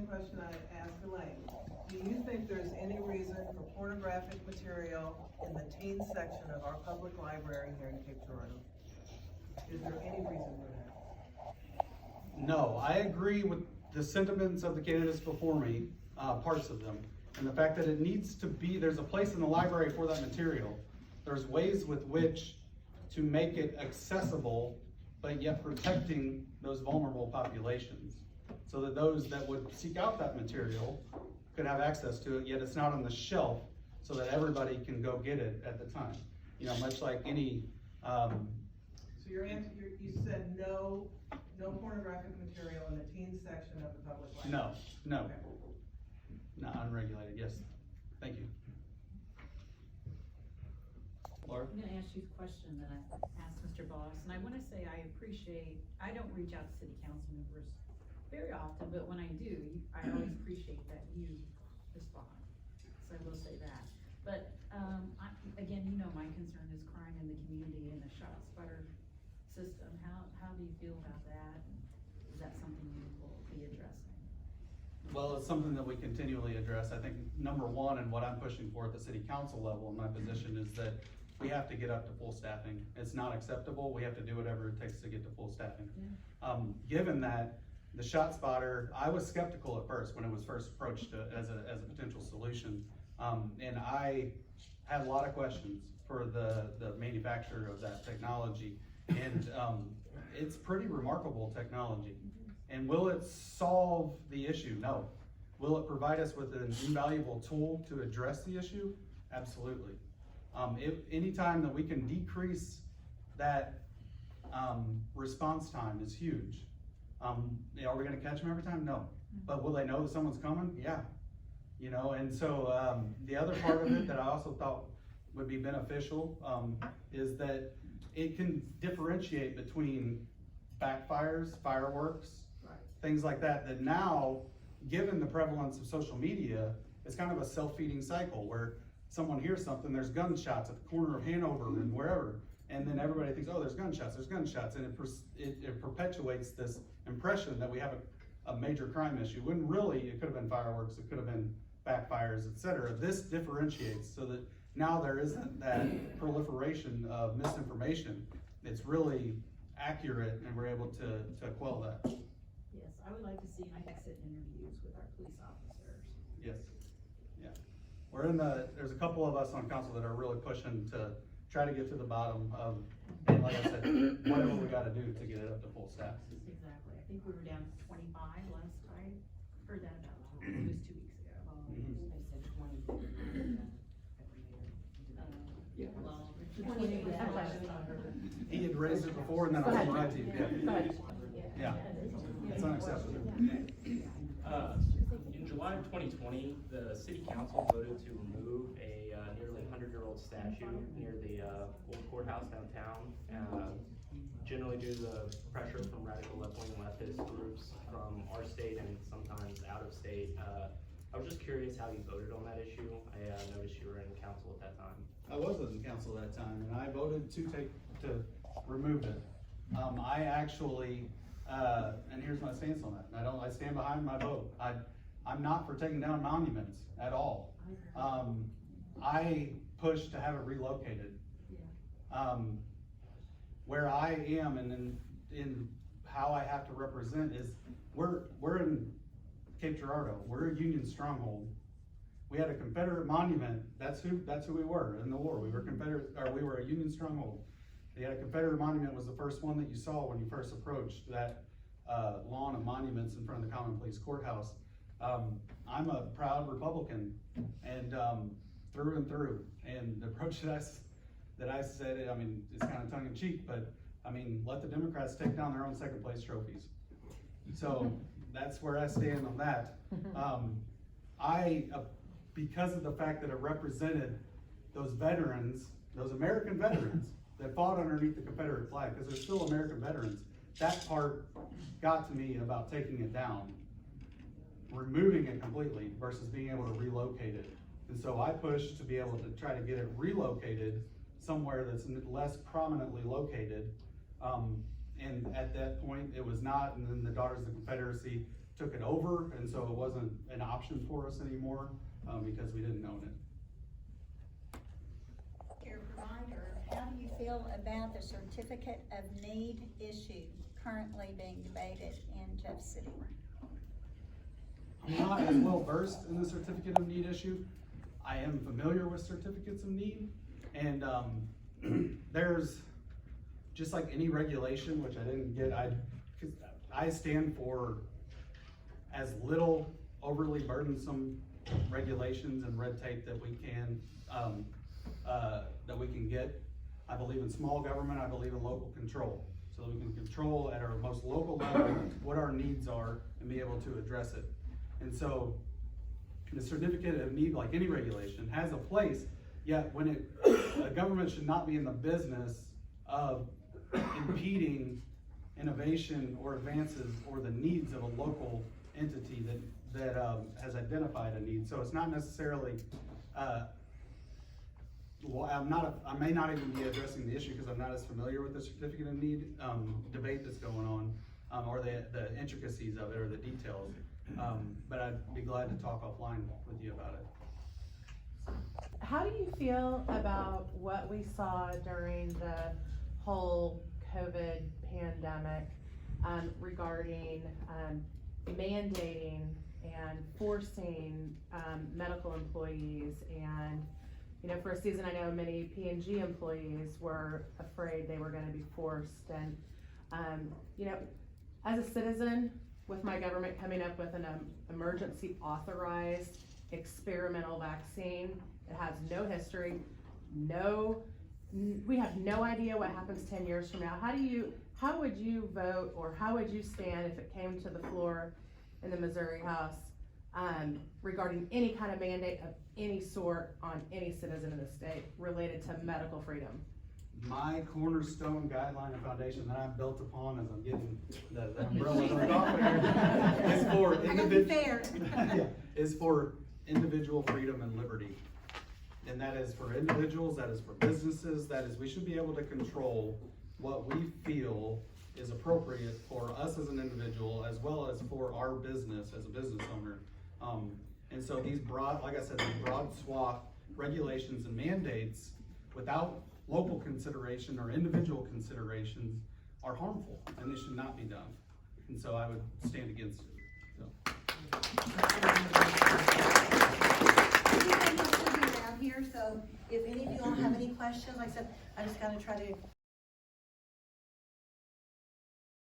same question I asked Elaine. Do you think there's any reason for pornographic material in the teen section of our public library here in Cape Girardeau? Is there any reason for that? No, I agree with the sentiments of the candidates before me, parts of them. And the fact that it needs to be, there's a place in the library for that material. There's ways with which to make it accessible, but yet protecting those vulnerable populations. So that those that would seek out that material could have access to it, yet it's not on the shelf so that everybody can go get it at the time. You know, much like any, So your answer, you said no pornographic material in the teen section of the public library? no, Okay. not unregulated, yes. Thank you. Laura? I'm gonna ask you the question that I asked Mr. Boss, and I wanna say I don't reach out to city council members very often, but when I do, I always appreciate that you respond. So I will say that. But, again, you know, my concern is crime in the community and the shot spotter system. How do you feel about that? Is that something you will be addressing? Well, it's something that we continually address. I think number one, and what I'm pushing for at the city council level in my position, is that we have to get up to full staffing. It's not acceptable. We have to do whatever it takes to get to full staffing. Yeah. Given that the shot spotter, I was skeptical at first when it was first approached as a potential solution. And I had a lot of questions for the manufacturer of that technology. And it's pretty remarkable technology. And will it solve the issue? No. Will it provide us with an invaluable tool to address the issue? Absolutely. If anytime that we can decrease that response time is huge. Are we gonna catch them every time? No. But will they know that someone's coming? Yeah. You know, and so the other part of it that I also thought would be beneficial is that it can differentiate between backfires, fireworks, Right. things like that, that now, given the prevalence of social media, it's kind of a self-feeding cycle where someone hears something, there's gunshots at the corner of Hanover and wherever, and then everybody thinks, oh, there's gunshots, and it perpetuates this impression that we have a major crime issue, when really it could have been fireworks, it could have been backfires, etc. This differentiates so that now there isn't that proliferation of misinformation. It's really accurate, and we're able to quell that. Yes, I would like to see exit interviews with our police officers. Yes, yeah. There's a couple of us on council that are really pushing to try to get to the bottom of, and like I said, whatever we gotta do to get it up to full staff. Exactly. I think we were down to 25 last I heard that about, it was 2 weeks ago. Mhm. I said 20. Yeah. Well, 20 was the last He had raised it before, and then I was on my team. Yeah, it's unacceptable. In July of 2020, the city council voted to remove a nearly 100-year-old statue near the old courthouse downtown, generally due to the pressure from radical left-wing leftist groups from our state and sometimes out of state. I was just curious how you voted on that issue. I noticed you were in council at that time. I was in council that time, and I voted to remove it. I actually, and here's my stance on that. I stand behind my vote. I'm not for taking down monuments at all. I pushed to have it relocated. Where I am and in how I have to represent is we're in Cape Girardeau. We're a Union stronghold. We had a Confederate monument. That's who we were in the war. We were we were a Union stronghold. They had a Confederate monument, was the first one that you saw when you first approached that lawn of monuments in front of the Common Police Courthouse. I'm a proud Republican, and through and through. And the approach that I said, I mean, it's kind of tongue in cheek, but I mean, let the Democrats take down their own second place trophies. So that's where I stand on that. Because of the fact that it represented those veterans, those American veterans that fought underneath the Confederate flag, because they're still American veterans, that part got to me about taking it down, removing it completely versus being able to relocate it. And so I pushed to be able to try to get it relocated somewhere that's less prominently located. And at that point, it was not, and then the Daughters of the Confederacy took it over, and so it wasn't an option for us anymore, because we didn't own it. Care provider, how do you feel about the certificate of need issue currently being debated in Jeff City? I'm not as well versed in the certificate of need issue. I am familiar with certificates of need, and there's, just like any regulation, which I didn't get, cause I stand for as little overly burdensome regulations and red tape that we can, get. I believe in small government, I believe in local control. So that we can control at our most local level what our needs are and be able to address it. And so the certificate of need, like any regulation, has a place, yet when a government should not be in the business of impeding innovation or advances or the needs of a local entity that has identified a need. So it's not necessarily, well, I may not even be addressing the issue because I'm not as familiar with the certificate of need debate that's going on, or the intricacies of it or the details. But I'd be glad to talk offline with you about it. How do you feel about what we saw during the whole COVID pandemic regarding mandating and forcing medical employees? And you know, for a season, I know many P&G employees were afraid they were going to be forced. And you know, as a citizen, with my government coming up with an emergency authorized experimental vaccine, it has no history, we have no idea what happens 10 years from now. How would you vote, or how would you stand if it came to the floor in the Missouri House regarding any kind of mandate of any sort on any citizen in the state related to medical freedom? My cornerstone guideline and foundation that I've built upon as I'm getting the umbrella hooked off here is for is for individual freedom and liberty. And that is for individuals, that is for businesses, that is, we should be able to control what we feel is appropriate for us as an individual, as well as for our business as a business owner. And so these broad, like I said, these broad swath regulations and mandates without local consideration or individual considerations are harmful, and they should not be done. And so I would stand against it. So. Down here, so if any of you all have any questions, like I said, I just gotta try to